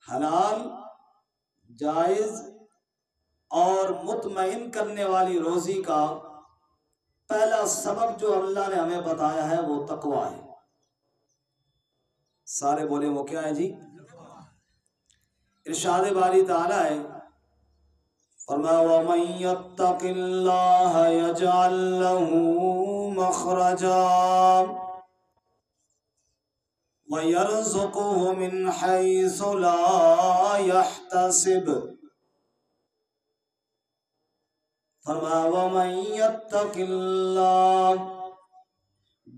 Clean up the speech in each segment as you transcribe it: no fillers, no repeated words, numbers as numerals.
حلال جائز اور مطمئن کرنے والی روزی کا پہلا سبب جو اللہ نے ہمیں بتایا ہے وہ تقویٰ ہے۔ سارے بولے وہ کیا ہے جی؟ ارشاد باری تعالیٰ ہے، فرمایا وَمَن يَتَّقِ اللَّهَ يَجْعَل لَّهُ مَخْرَجًا وَيَرْزُقْهُ مِنْ حَيْثُ لَا يَحْتَسِبُ۔ فرمایا وَمَن يَتَّقِ اللَّهَ،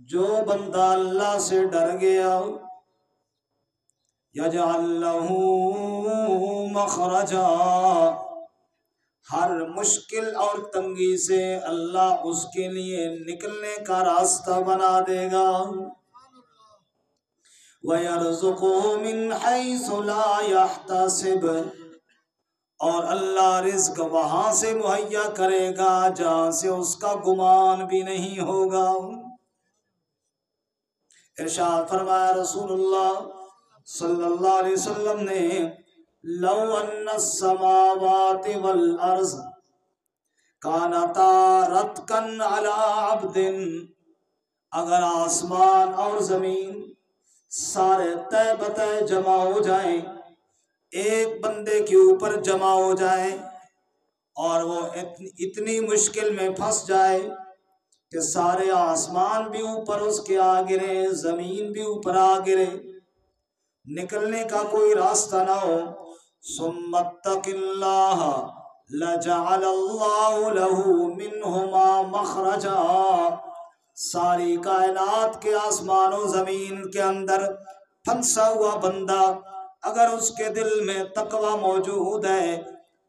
جو بندہ اللہ سے ڈر گیا، یجعل لہ مخرجا، ہر مشکل اور تنگی سے اللہ اس کے لیے نکلنے کا راستہ بنا دے گا۔ وَيَرْزُقُهُ مِنْ حَيْثُ لَا يَحْتَسِبُ، اور اللہ رزق وہاں سے مہیا کرے گا جہاں سے اس کا گمان بھی نہیں ہوگا۔ ارشاد فرمایا رسول اللہ صلی اللہ علیہ وسلم نے، لو ان السماوات والارض کانتا رتقا علی عبد، اگر آسمان اور زمین سارے طے بتے جمع ہو جائیں، ایک بندے کے اوپر جمع ہو جائے اور وہ اتنی مشکل میں پھنس جائے کہ سارے آسمان بھی اوپر اس کے آ گرے، زمین بھی اوپر آ گرے، نکلنے کا کوئی راستہ نہ ہو، ثم اتق اللہ لجعل اللہ لہ منہما مخرجا، ساری کائنات کے آسمان و زمین کے اندر پھنسا ہوا بندہ اگر اس کے دل میں تقوی موجود ہے،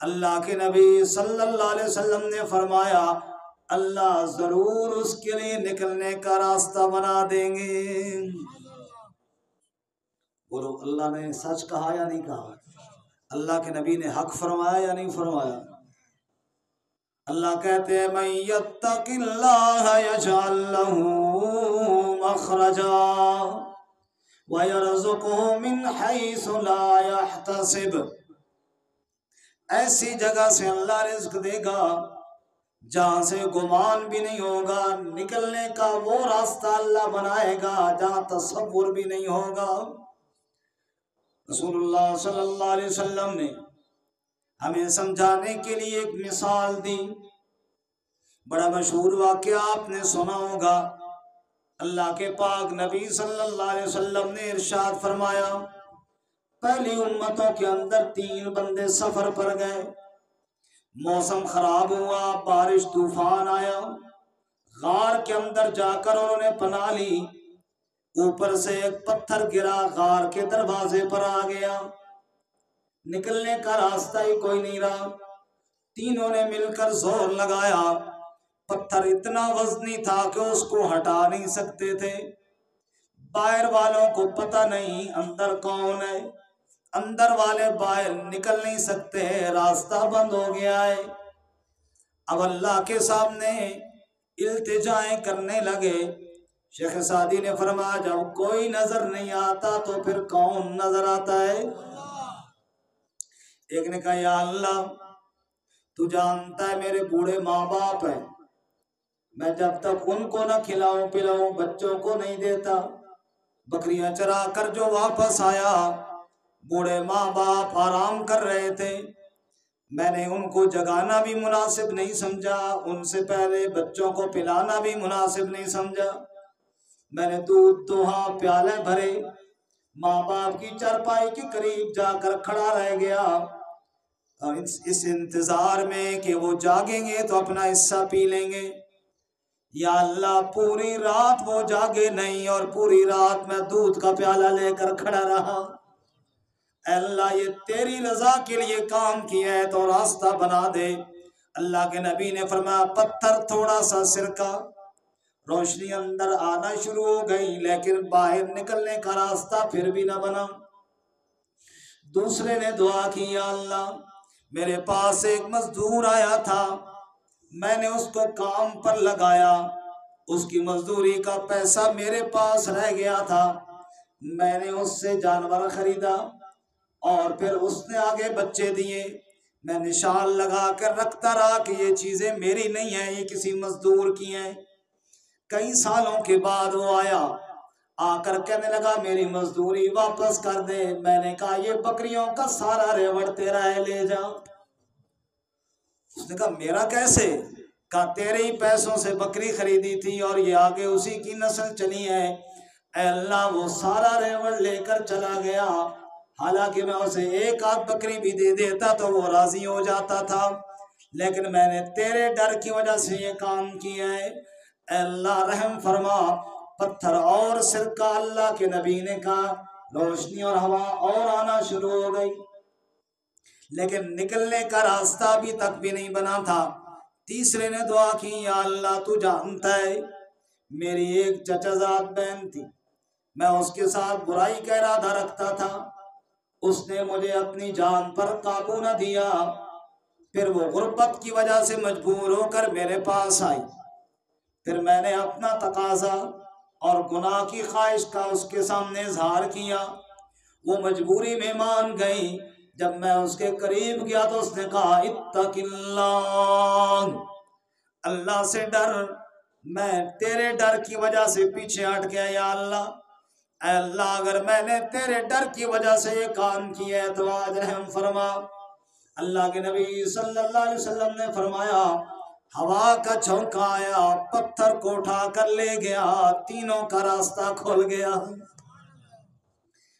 اللہ کے نبی صلی اللہ علیہ وسلم نے فرمایا اللہ ضرور اس کے لیے نکلنے کا راستہ بنا دیں گے۔ بولو اللہ نے سچ کہا یا نہیں کہا؟ اللہ کے نبی نے حق فرمایا یا نہیں فرمایا؟ اللہ کہتے ہیں من یتق اللہ یجعل لہ مخرجا وَيَرْزُقْهُ مِنْ حَيْثُ لَا يَحْتَسِبُ، ایسی جگہ سے اللہ رزق دے گا جہاں سے گمان بھی نہیں ہوگا، نکلنے کا وہ راستہ اللہ بنائے گا جہاں تصور بھی نہیں ہوگا۔ رسول اللہ صلی اللہ علیہ وسلم نے ہمیں سمجھانے کے لیے ایک مثال دی، بڑا مشہور واقعہ آپ نے سنا ہوگا۔ اللہ کے پاک نبی صلی اللہ علیہ وسلم نے ارشاد فرمایا، پہلی امتوں کے اندر 3 بندے سفر پر گئے، موسم خراب ہوا، بارش طوفان آیا، غار کے اندر جا کر انہوں نے پناہ لی، اوپر سے ایک پتھر گرا، غار کے دروازے پر آ گیا، نکلنے کا راستہ ہی کوئی نہیں رہا، تینوں نے مل کر زور لگایا، پتھر اتنا وزنی تھا کہ اس کو ہٹا نہیں سکتے تھے، باہر والوں کو پتہ نہیں اندر کون ہے، اندر والے باہر نکل نہیں سکتے، راستہ بند ہو گیا ہے۔ اب اللہ کے سامنے التجائیں کرنے لگے۔ شیخ سعدی نے فرمایا جب کوئی نظر نہیں آتا تو پھر کون نظر آتا ہے؟ ایک نے کہا یا اللہ تو جانتا ہے میرے بوڑھے ماں باپ ہیں، میں جب تک ان کو نہ کھلاؤں پلاؤں بچوں کو نہیں دیتا، بکریاں چرا کر جو واپس آیا بوڑھے ماں باپ آرام کر رہے تھے، میں نے ان کو جگانا بھی مناسب نہیں سمجھا، ان سے پہلے بچوں کو پلانا بھی مناسب نہیں سمجھا، میں نے دودھ دوہا پیالے بھرے، ماں باپ کی چارپائی کے قریب جا کر کھڑا رہ گیا اور اس انتظار میں کہ وہ جاگیں گے تو اپنا حصہ پی لیں گے۔ یا اللہ پوری رات وہ جاگے نہیں اور پوری رات میں دودھ کا پیالہ لے کر کھڑا رہا، اے اللہ یہ تیری رضا کے لیے کام کیا ہے تو راستہ بنا دے۔ اللہ کے نبی نے فرمایا پتھر تھوڑا سا سرکا، روشنی اندر آنا شروع ہو گئی لیکن باہر نکلنے کا راستہ پھر بھی نہ بنا۔ دوسرے نے دعا کی یا اللہ میرے پاس ایک مزدور آیا تھا، میں نے اس کو کام پر لگایا، اس کی مزدوری کا پیسہ میرے پاس رہ گیا تھا، میں نے اس سے جانور خریدا، اور پھر اس نے آگے بچے دیے، میں نشان لگا کر رکھتا رہا کہ یہ چیزیں میری نہیں ہیں، یہ کسی مزدور کی ہیں۔ کئی سالوں کے بعد وہ آیا، آ کر کہنے لگا میری مزدوری واپس کر دے۔ میں نے کہا یہ بکریوں کا سارا ریوڑ تیرا ہے، لے جا۔ اس نے کہا میرا کیسے؟ کہا تیرے ہی پیسوں سے بکری خریدی تھی اور یہ آگے اسی کی نسل چلی ہے۔ اے اللہ، وہ سارا ریوڑ لے کر چلا گیا، حالانکہ میں اسے ایک آدھ بکری بھی دے دیتا تو وہ راضی ہو جاتا تھا، لیکن میں نے تیرے ڈر کی وجہ سے یہ کام کیا ہے۔ اے اللہ رحم فرما۔ پتھر اور سرکہ اللہ کے نبی نے کہا، روشنی اور ہوا اور آنا شروع ہو گئی، لیکن نکلنے کا راستہ ابھی تک بھی نہیں بنا تھا۔ تیسرے نے دعا کی، یا اللہ تو جانتا ہے میری ایک چچا زاد بہن تھی، میں اس کے ساتھ برائی کا ارادہ رکھتا تھا، اس نے مجھے اپنی جان پر قابو نہ دیا، پھر وہ غربت کی وجہ سے مجبور ہو کر میرے پاس آئی، پھر میں نے اپنا تقاضا اور گناہ کی خواہش کا اس کے سامنے اظہار کیا، وہ مجبوری میں مان گئی۔ جب میں اس کے قریب گیا تو اس نے کہا اتق اللہ، اللہ سے ڈر، میں تیرے ڈر کی وجہ سے پیچھے ہٹ گیا۔ یا اللہ، اے اللہ اگر میں نے تیرے ڈر کی وجہ سے یہ کام کیا ہے تو آج رحم فرما۔ اللہ کے نبی صلی اللہ علیہ وسلم نے فرمایا، ہوا کا جھونکا آیا، پتھر کو اٹھا کر لے گیا، تینوں کا راستہ کھل گیا۔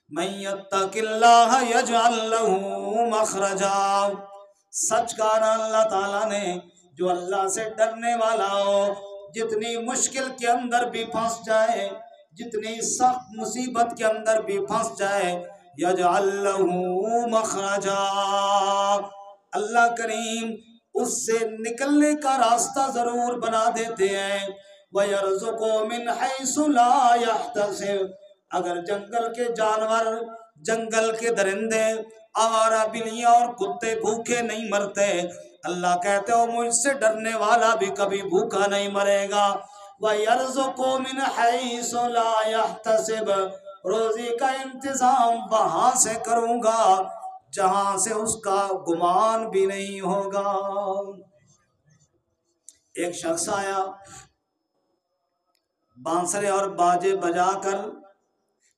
من یتق اللہ یجعل لہ مخرجا، سچ کہا اللہ تعالیٰ نے، جو اللہ سے ڈرنے والا ہو، جتنی مشکل کے اندر بھی پھنس جائے، جتنی سخت مصیبت کے اندر بھی پھنس جائے، یجعل لہ مخرجا، اللہ کریم اس سے نکلنے کا راستہ ضرور بنا دیتے ہیں۔ وَيَرْزُقُهُ مِنْ حَيْثُ لَا يَحْتَسِبُ، اگر جنگل کے جانور، جنگل کے درندے، آوارہ بلیاں اور کتے بھوکے نہیں مرتے، اللہ کہتے ہو مجھ سے ڈرنے والا بھی کبھی بھوکا نہیں مرے گا۔ وَيَرْزُقُهُ مِنْ حَيْثُ لَا يَحْتَسِبُ، روزی کا انتظام وہاں سے کروں گا جہاں سے اس کا گمان بھی نہیں ہوگا۔ ایک شخص آیا، بانسرے اور باجے بجا کر،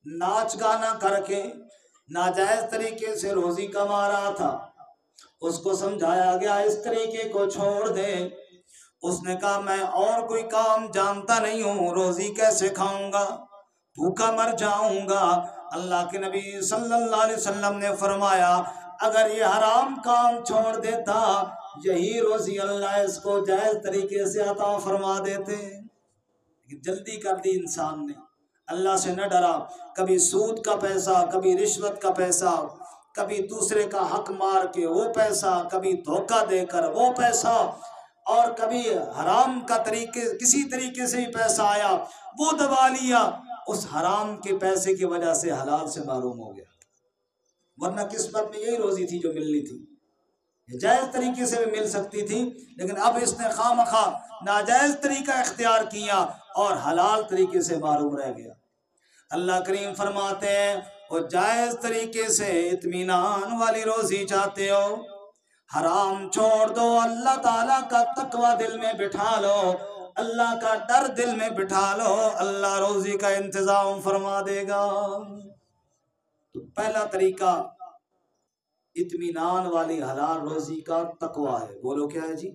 ناچ گانا کر کے ناجائز طریقے سے روزی کما رہا تھا۔ اس کو سمجھایا گیا اس طریقے کو چھوڑ دے۔ اس نے کہا میں اور کوئی کام جانتا نہیں ہوں، روزی کیسے کھاؤں گا، بھوکا مر جاؤں گا۔ اللہ کے نبی صلی اللہ علیہ وسلم نے فرمایا اگر یہ حرام کام چھوڑ دیتا، یہی روزی اللہ اس کو جائز طریقے سے عطا فرما دیتے۔ لیکن جلدی کر دی انسان نے، اللہ سے نہ ڈرا، کبھی سود کا پیسہ، کبھی رشوت کا پیسہ، کبھی دوسرے کا حق مار کے وہ پیسہ، کبھی دھوکہ دے کر وہ پیسہ، اور کبھی حرام کا طریقے کسی طریقے سے ہی پیسہ آیا وہ دبا لیا، اس حرام کے پیسے کی وجہ سے حلال سے معروم ہو گیا۔ ورنہ قسمت میں یہی روزی تھی جو ملنی تھی، جائز طریقے سے بھی مل سکتی تھی، لیکن اب اس نے خواہ مخواہ ناجائز طریقہ اختیار کیا اور حلال طریقے سے معروم رہ گیا۔ اللہ کریم فرماتے ہیں وہ جائز طریقے سے اطمینان والی روزی چاہتے ہو، حرام چھوڑ دو، اللہ تعالیٰ کا تقوی دل میں بٹھا لو، اللہ کا ڈر دل میں بٹھا لو، اللہ روزی کا انتظام فرما دے گا۔ تو پہلا طریقہ اطمینان والی حلال روزی کا تقوی ہے۔ بولو کیا ہے جی؟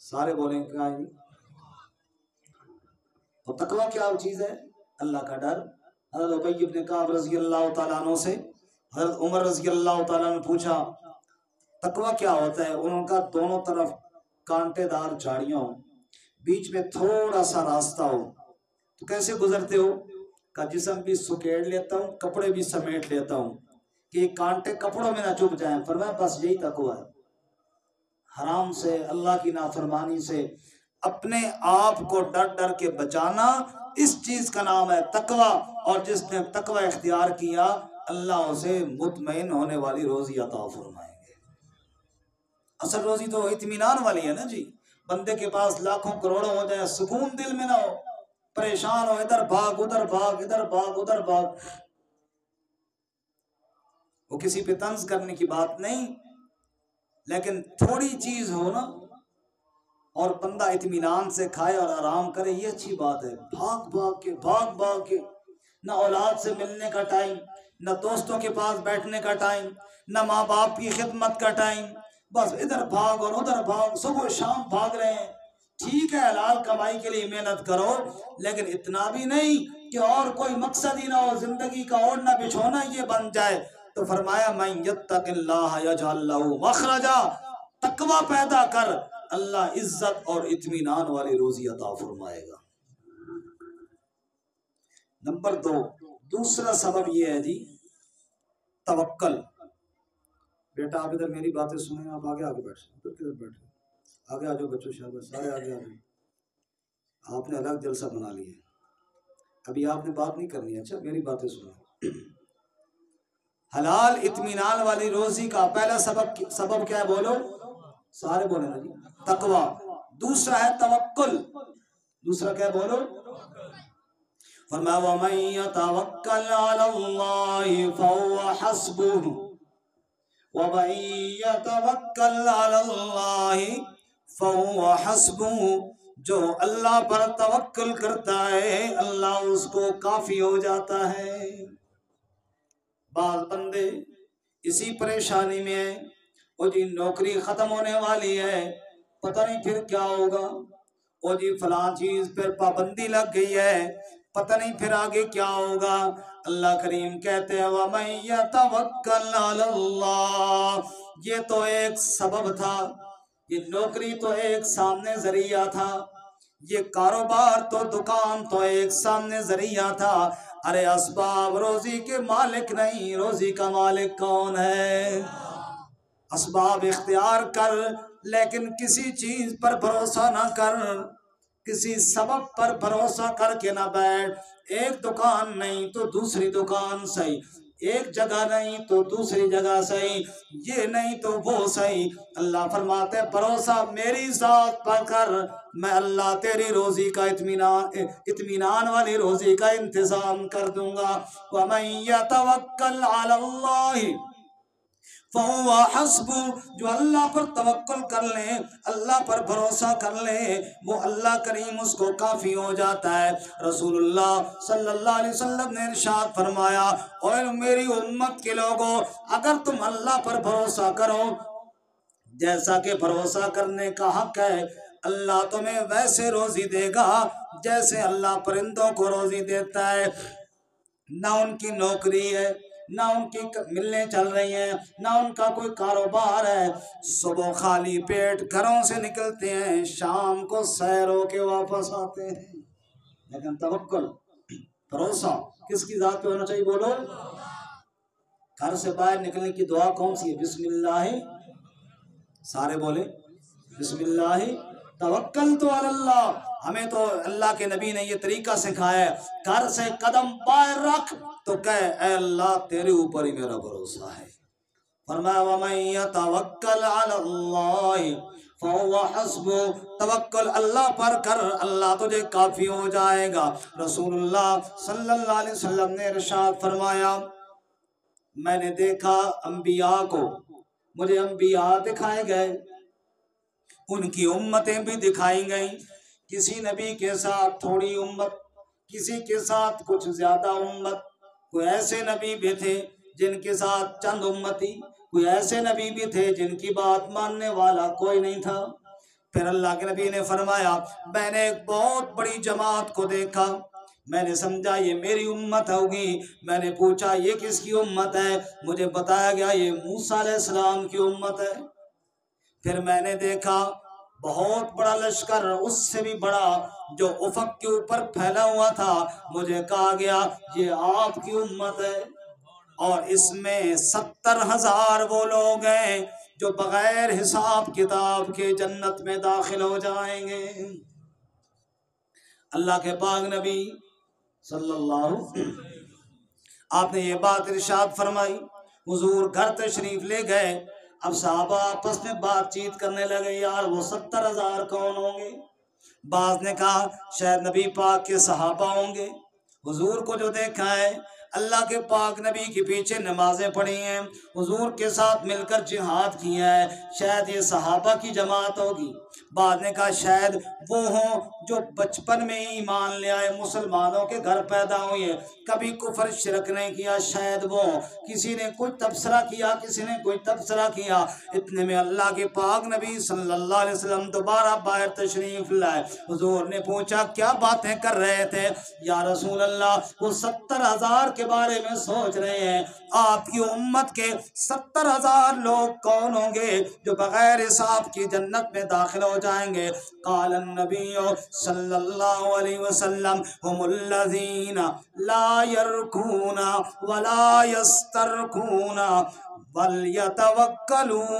سارے بولیں کیا ہے جی؟ تو تقوی کیا چیز ہے؟ اللہ کا ڈر۔ حضرت ابی بن کعب رضی اللہ تعالیٰ عنہ سے حضرت عمر رضی اللہ تعالیٰ نے پوچھا تقوی کیا ہوتا ہے؟ انہوں کا دونوں طرف کانٹے دار جھاڑیاں ہوں، بیچ میں تھوڑا سا راستہ ہو، تو کیسے گزرتے ہو؟ کا جسم بھی سکیڑ لیتا ہوں، کپڑے بھی سمیٹ لیتا ہوں کہ یہ کانٹے کپڑوں میں نہ چبھ جائیں۔ فرمایا بس یہی تقوی ہے، حرام سے، اللہ کی نافرمانی سے اپنے آپ کو ڈر ڈر کے بچانا، اس چیز کا نام ہے تقوی۔ اور جس نے تقوی اختیار کیا اللہ اسے مطمئن ہونے والی روزی عطا فرمائیں گے۔ اصل روزی تو اطمینان والی ہے نا جی، بندے کے پاس لاکھوں کروڑوں ہو جائے، سکون دل میں نہ ہو، پریشان ہو، ادھر بھاگ ادھر بھاگ، ادھر بھاگ ادھر بھاگ۔ وہ کسی پہ طنز کرنے کی بات نہیں، لیکن تھوڑی چیز ہو نا اور بندہ اطمینان سے کھائے اور آرام کرے، یہ اچھی بات ہے۔ بھاگ بھاگ کے نہ اولاد سے ملنے کا ٹائم، نہ دوستوں کے پاس بیٹھنے کا ٹائم، نہ ماں باپ کی خدمت کا ٹائم، بس ادھر بھاگ اور ادھر بھاگ، صبح شام بھاگ رہے ہیں۔ ٹھیک ہے حلال کمائی کے لیے محنت کرو، لیکن اتنا بھی نہیں کہ اور کوئی مقصد ہی نہ ہو، زندگی کا اوڑھنا بچھونا یہ بن جائے۔ تو فرمایا من یتق اللہ یجعل لہ مخرجا، تقوی پیدا کر، اللہ عزت اور اطمینان والی روزی عطا فرمائے گا۔ نمبر 2، دوسرا سبب یہ ہے جی توکل۔ بیٹا آپ ادھر میری باتیں سنیں، آپ آگے بیٹھ، ادھر کدھر بیٹھے، آگے آ جاؤ بچوں، شاباش، سارے آگے آ جاؤ۔ آپ نے الگ جلسہ بنا لیا، ابھی آپ نے بات نہیں کرنی ہے، اچھا میری باتیں سنیں۔ حلال اطمینان والی روزی کا پہلا سبب کیا ہے؟ بولو، سارے بولے نا جی، تقوی۔ دوسرا ہے توکل۔ دوسرا کیا ہے؟ بولو۔ فرمایا وَمَن يَتَوَكَّلْ عَلَى اللَّهِ فَهُوَ حَسْبُهُ وَمَن يَتَوَكَّلْ عَلَى اللَّهِ فَهُوَ حَسْبُهُ، جو اللہ پر توکل کرتا ہے اللہ اس کو کافی ہو جاتا ہے۔ بعض بندے اسی پریشانی میں ہیں، وہ جی نوکری ختم ہونے والی ہے، پتہ نہیں پھر کیا ہوگا، وہ جی فلاں چیز پر پابندی لگ گئی ہے، پتہ نہیں پھر آگے کیا ہوگا۔ اللہ کریم کہتے ہیں وَمَن يَتَوَكَّلْ عَلَى اللَّهِ، یہ تو ایک سبب تھا، یہ نوکری تو ایک سامنے ذریعہ تھا، یہ کاروبار تو دکان تو ایک سامنے ذریعہ تھا، ارے اسباب روزی کے مالک نہیں، روزی کا مالک کون ہے؟ اسباب اختیار کر، لیکن کسی چیز پر بھروسہ نہ کر، کسی سبب پر بھروسہ کر کے نہ بیٹھ۔ ایک دکان نہیں تو دوسری دکان صحیح، ایک جگہ نہیں تو دوسری جگہ صحیح، یہ نہیں تو وہ صحیح۔ اللہ فرماتے ہیں بھروسہ میری ذات پر کر، میں اللہ تیری روزی کا اطمینان والی روزی کا انتظام کر دوں گا۔ وَمَن يَتَوَكَّلْ عَلَى اللَّهِ فَهُوَ حَسْبُهُ، جو اللہ پر توکل کر لے، اللہ پر بھروسہ کر لے، وہ اللہ کریم اس کو کافی ہو جاتا ہے۔ رسول اللہ صلی اللہ علیہ وسلم نے ارشاد فرمایا اور میری امت کے لوگوں، اگر تم اللہ پر بھروسہ کرو جیسا کہ بھروسہ کرنے کا حق ہے، اللہ تمہیں ویسے روزی دے گا جیسے اللہ پرندوں کو روزی دیتا ہے۔ نہ ان کی نوکری ہے، نہ ان کی ملنے چل رہی ہیں، نہ ان کا کوئی کاروبار ہے، صبح خالی پیٹ گھروں سے نکلتے ہیں، شام کو سیر ہو کے واپس آتے ہیں، لیکن توکل، بھروسہ کس کی ذات پہ ہونا چاہیے؟ بولو۔ گھر سے باہر نکلنے کی دعا کون سی ہے؟ بسم اللہ، سارے بولے بسم اللہ توکلت علی اللہ۔ ہمیں تو اللہ کے نبی نے یہ طریقہ سکھایا ہے، گھر سے قدم باہر رکھ تو کہے اے اللہ تیرے اوپر ہی میرا بھروسہ ہے۔ فرمایا وَمَن يَتَوَكَّلْ عَلَى اللَّهِ فَهُوَ حَسْبُهُ، توکل اللہ پر کر، اللہ تجھے کافی ہو جائے گا۔ رسول اللہ صلی اللہ علیہ وسلم نے ارشاد فرمایا میں نے دیکھا انبیاء کو، مجھے انبیاء دکھائے گئے، ان کی امتیں بھی دکھائی گئیں، کسی نبی کے ساتھ تھوڑی امت، کسی کے ساتھ کچھ زیادہ امت، کوئی ایسے نبی بھی تھے جن کے ساتھ چند امتی، کوئی ایسے نبی بھی تھے جن کی بات ماننے والا کوئی نہیں تھا۔ پھر اللہ کے نبی نے فرمایا میں نے ایک بہت بڑی جماعت کو دیکھا، میں نے سمجھا یہ میری امت ہوگی، میں نے پوچھا یہ کس کی امت ہے؟ مجھے بتایا گیا یہ موسیٰ علیہ السلام کی امت ہے۔ پھر میں نے دیکھا بہت بڑا لشکر، اس سے بھی بڑا جو افق کے اوپر پھیلا ہوا تھا، مجھے کہا گیا یہ آپ کی امت ہے، اور اس میں 70,000 وہ لوگ ہیں جو بغیر حساب کتاب کے جنت میں داخل ہو جائیں گے۔ اللہ کے پاک نبی صلی اللہ علیہ وسلم آپ نے یہ بات ارشاد فرمائی، حضور گھر تشریف لے گئے، اب صحابہ آپس میں بات چیت کرنے لگے یار وہ 70,000 کون ہوں گے؟ بعض نے کہا شاید نبی پاک کے صحابہ ہوں گے، حضور کو جو دیکھا ہے اللہ کے پاک نبی کے پیچھے نمازیں پڑھی ہیں، حضور کے ساتھ مل کر جہاد کیا ہے، شاید یہ صحابہ کی جماعت ہوگی۔ بعد نے کہا شاید وہ ہوں جو بچپن میں ہی ایمان لے آئے، مسلمانوں کے گھر پیدا ہوئے، کبھی کفر شرک نہیں کیا، شاید وہ کسی نے کوئی تبصرہ کیا، کسی نے کوئی تبصرہ کیا۔ اتنے میں اللہ کے پاک نبی صلی اللہ علیہ وسلم دوبارہ باہر تشریف لائے۔ حضور نے پوچھا کیا باتیں کر رہے تھے؟ یا رسول اللہ وہ 70,000 کے بارے میں سوچ رہے ہیں، آپ کی امت کے 70,000 لوگ کون ہوں گے جو بغیر حساب کی جنت میں داخل ہو جائیں گے؟ قال النبی صلی اللہ علیہ وسلم هم الذین لا یرکون ولا یسترکون بل یتوکلون۔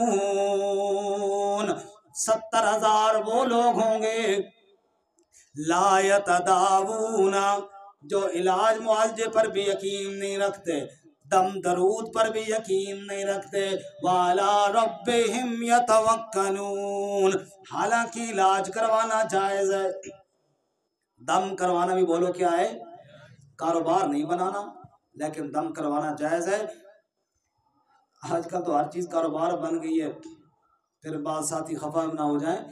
70,000 وہ لوگ ہوں گے لا یتداوون، جو علاج معالجے پر بھی یقین نہیں رکھتے، دم درود پر بھی یقین نہیں رکھتے، وَعَلَىٰ رَبِّهِمْ يَتَوَكَّلُونَ، حالانکہ علاج کروانا جائز ہے، دم کروانا بھی بولو کیا ہے، کاروبار نہیں بنانا، لیکن دم کروانا جائز ہے۔ آج کل تو ہر چیز کاروبار بن گئی ہے، پھر بعض ساتھی خفا نہ ہو جائیں،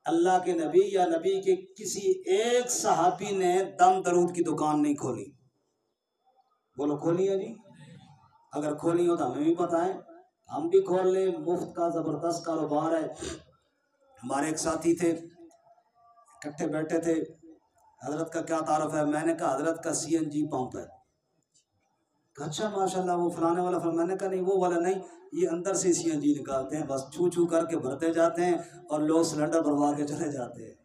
اللہ کے نبی یا نبی کے کسی ایک صحابی نے دم درود کی دکان نہیں کھولی، بولو کھولی ہے جی؟ اگر کھولی ہو تو ہمیں بھی بتائیں، ہم بھی کھول لیں، مفت کا زبردست کاروبار ہے۔ ہمارے ایک ساتھی تھے، اکٹھے بیٹھے تھے، حضرت کا کیا تعارف ہے؟ میں نے کہا حضرت کا CNG پمپ ہے۔ اچھا ماشاءاللہ وہ فلانے والا، میں نے کہا نہیں وہ والا نہیں، یہ اندر سے CNG نکالتے ہیں، بس چھو چھو کر کے بھرتے جاتے ہیں اور لوگ سلنڈر بھروا کے چلے جاتے ہیں۔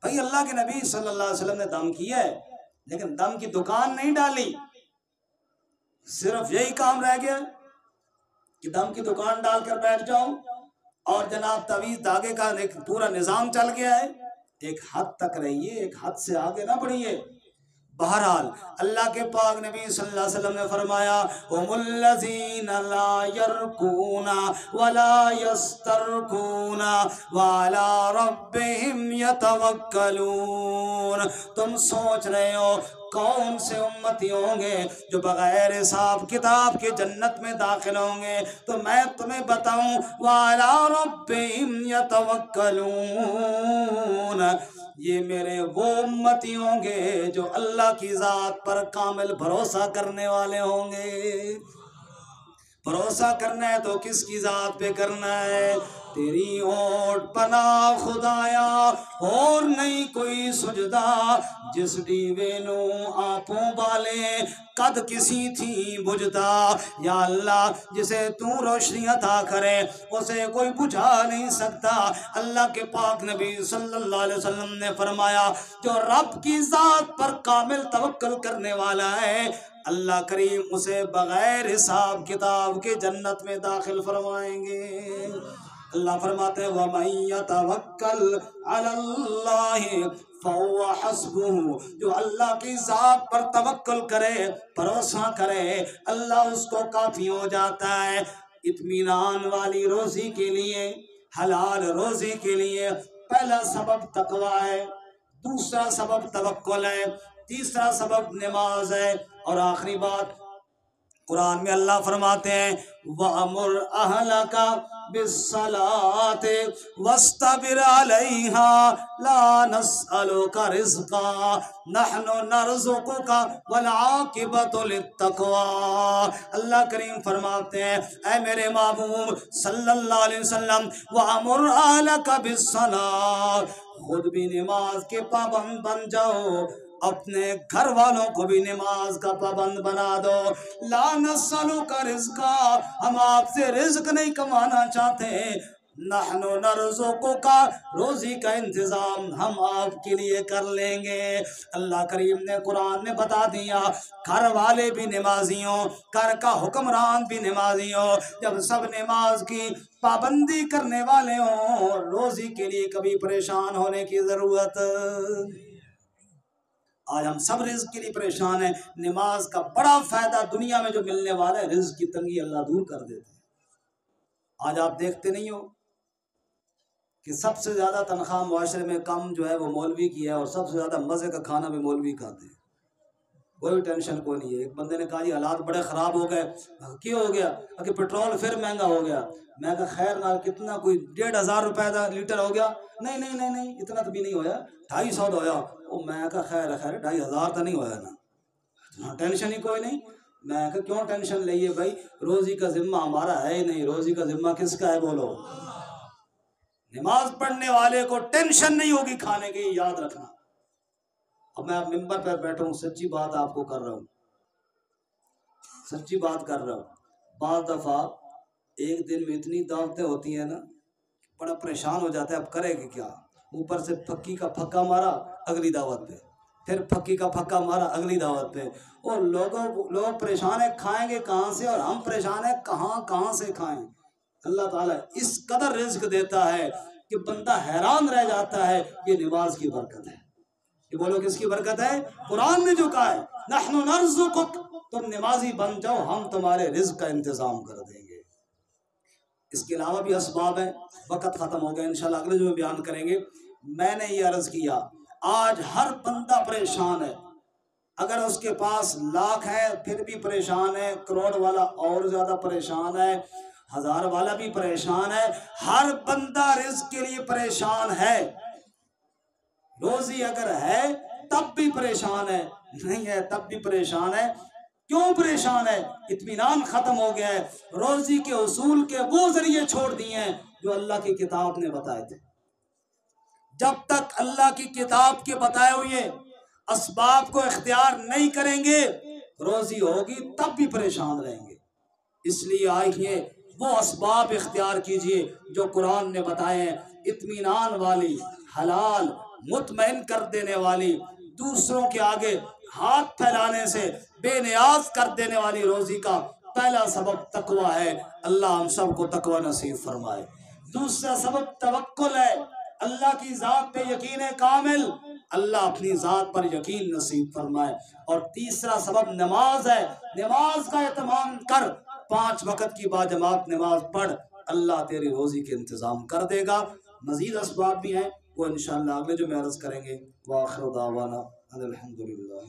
بھائی اللہ کے نبی صلی اللہ علیہ وسلم نے دم کیا ہے، لیکن دم کی دکان نہیں ڈالی، صرف یہی کام رہ گیا کہ دم کی دکان ڈال کر بیٹھ جاؤ اور جناب تعویذ دھاگے کا ایک پورا نظام چل گیا ہے۔ ایک حد تک رہیے، ایک حد سے آگے نہ بڑھیے۔ بہرحال اللہ کے پاک نبی صلی اللہ علیہ وسلم نے فرمایا هم الذین لا یرکون ولا یسترکون وعلی ربهم یتوکلون۔ تم سوچ رہے ہو کون سے امتی ہوں گے جو بغیر حساب کتاب کے جنت میں داخل ہوں گے، تو میں تمہیں بتاؤں وعلی ربهم یتوکلون، یہ میرے وہ امتی ہوں گے جو اللہ کی ذات پر کامل بھروسہ کرنے والے ہوں گے۔ بھروسہ کرنا ہے تو کس کی ذات پہ کرنا ہے؟ تیری اوٹ پناہ خدایا اور نہیں کوئی سجدہ، جس ڈیوے نو آپوں بالے قد کسی تھی بجھتا، یا اللہ جسے تو روشنی عطا کرے اسے کوئی بجھا نہیں سکتا۔ اللہ کے پاک نبی صلی اللہ علیہ وسلم نے فرمایا جو رب کی ذات پر کامل توکل کرنے والا ہے، اللہ کریم اسے بغیر حساب کتاب کے جنت میں داخل فرمائیں گے۔ اللہ فرماتے ہیں وَمَن يَتَوَكَّلْ عَلَى اللَّهِ فَهُوَ حَسْبُهُ، جو اللہ کی ذات پر توکل کرے، بھروسہ کرے، اللہ اس کو کافی ہو جاتا ہے۔ اطمینان والی روزی کے لیے، حلال روزی کے لیے پہلا سبب تقویٰ ہے، دوسرا سبب توکل ہے، تیسرا سبب نماز ہے، اور آخری بات قرآن میں اللہ فرماتے ہیں وَأَمُرْ أَهْلَكَ بِالصَّلَاةِ وَاسْتَبِرْ عَلَيْهَا لَا نَسْأَلُكَ رِزْقًا نَحْنُ نَرْزُقُكَ وَالْعَاقِبَةُ لِلتَّقْوَىٰ۔ اللہ کریم فرماتے ہیں اے میرے محبوب صلی اللہ علیہ وسلم وَأَمُرْ أَهْلَكَ بِالصَّلَاةِ، خود بھی نماز کے پابند بن جاؤ، اپنے گھر والوں کو بھی نماز کا پابند بنا دو۔ لا نسألک رزقا، ہم آپ سے رزق نہیں کمانا چاہتے، نحن نرزقک، روزی کا انتظام ہم آپ کے لیے کر لیں گے۔ اللہ کریم نے قرآن میں بتا دیا گھر والے بھی نمازی ہوں، گھر کا حکمران بھی نمازی ہو، جب سب نماز کی پابندی کرنے والے ہوں، روزی کے لیے کبھی پریشان ہونے کی ضرورت۔ آج ہم سب رزق کے لیے پریشان ہیں، نماز کا بڑا فائدہ دنیا میں جو ملنے والا ہے، رزق کی تنگی اللہ دور کر دیتے ہیں۔ آج آپ دیکھتے نہیں ہو کہ سب سے زیادہ تنخواہ معاشرے میں کم جو ہے وہ مولوی کی ہے، اور سب سے زیادہ مزے کا کھانا بھی مولوی کھاتے ہیں، کوئی ٹینشن کوئی نہیں ہے. ایک بندے نے کہا جی حالات بڑے خراب ہو گئے. کیوں ہو گیا؟ کہ پیٹرول پھر مہنگا ہو گیا. میں کہا خیر نہ کتنا کوئی 1,500 روپے کا لیٹر ہو گیا؟ نہیں اتنا تو بھی نہیں ہویا, 250 تو ہویا. میں کہا خیر 2,500 تو نہیں ہویا نا, ٹینشن ہی کوئی نہیں. میں کہا کیوں ٹینشن لئیے بھائی, روزی کا ذمہ ہمارا ہے ہی نہیں. روزی کا ذمہ کس کا ہے بولو؟ نماز پڑھنے والے کو ٹینشن نہیں ہوگی کھانے کی, یاد رکھنا. اب میں ممبر پر بیٹھا ہوں, سچی بات آپ کو کر رہا ہوں, سچی بات کر رہا ہوں. بعض دفعہ ایک دن میں اتنی دعوتیں ہوتی ہیں نا, بڑا پریشان ہو جاتا ہے. اب کرے گی کیا؟ اوپر سے پھکی کا پھکا مارا اگلی دعوت پہ, پھر پھکی کا پھکا مارا اگلی دعوت پہ, اور لوگ پریشان ہیں کھائیں گے کہاں سے, اور ہم پریشان ہیں کہاں سے کھائیں. اللہ تعالیٰ اس قدر رزق دیتا ہے کہ بندہ حیران رہ جاتا ہے. یہ نماز کی برکت ہے. یہ بولو کس کی برکت ہے؟ قرآن نے جو کہا ہے نحن نرزقک, تم نمازی بن جاؤ ہم تمہارے رزق کا انتظام کر دیں گے. اس کے علاوہ بھی اسباب ہیں. وقت ختم ہو گیا, انشاءاللہ اگلے جو بیان کریں گے. میں نے یہ عرض کیا آج ہر بندہ پریشان ہے. اگر اس کے پاس لاکھ ہے پھر بھی پریشان ہے, کروڑ والا اور زیادہ پریشان ہے, 1000 والا بھی پریشان ہے. ہر بندہ رزق کے لیے پریشان ہے. روزی اگر ہے تب بھی پریشان ہے, نہیں ہے تب بھی پریشان ہے. کیوں پریشان ہے؟ اطمینان ختم ہو گیا ہے. روزی کے اصول کے وہ ذریعے چھوڑ دیے ہیں جو اللہ کی کتاب نے بتائے تھے. جب تک اللہ کی کتاب کے بتائے ہوئے اسباب کو اختیار نہیں کریں گے روزی ہوگی تب بھی پریشان رہیں گے. اس لیے آئیے وہ اسباب اختیار کیجئے جو قرآن نے بتائے ہیں. اطمینان والی, حلال, مطمئن کر دینے والی, دوسروں کے آگے ہاتھ پھیلانے سے بے نیاز کر دینے والی روزی کا پہلا سبب تقوی ہے. اللہ ہم سب کو تقوی نصیب فرمائے. دوسرا سبب توکل ہے, اللہ کی ذات پہ یقین کامل, اللہ اپنی ذات پر یقین نصیب فرمائے. اور تیسرا سبب نماز ہے. نماز کا اہتمام کر, 5 وقت کی باجماعت نماز پڑھ, اللہ تیری روزی کے انتظام کر دے گا. مزید اسباب بھی ہیں وہ انشاءاللہ اگلے جو میں عرض کریں گے. وآخر دعوانا الحمدللہ.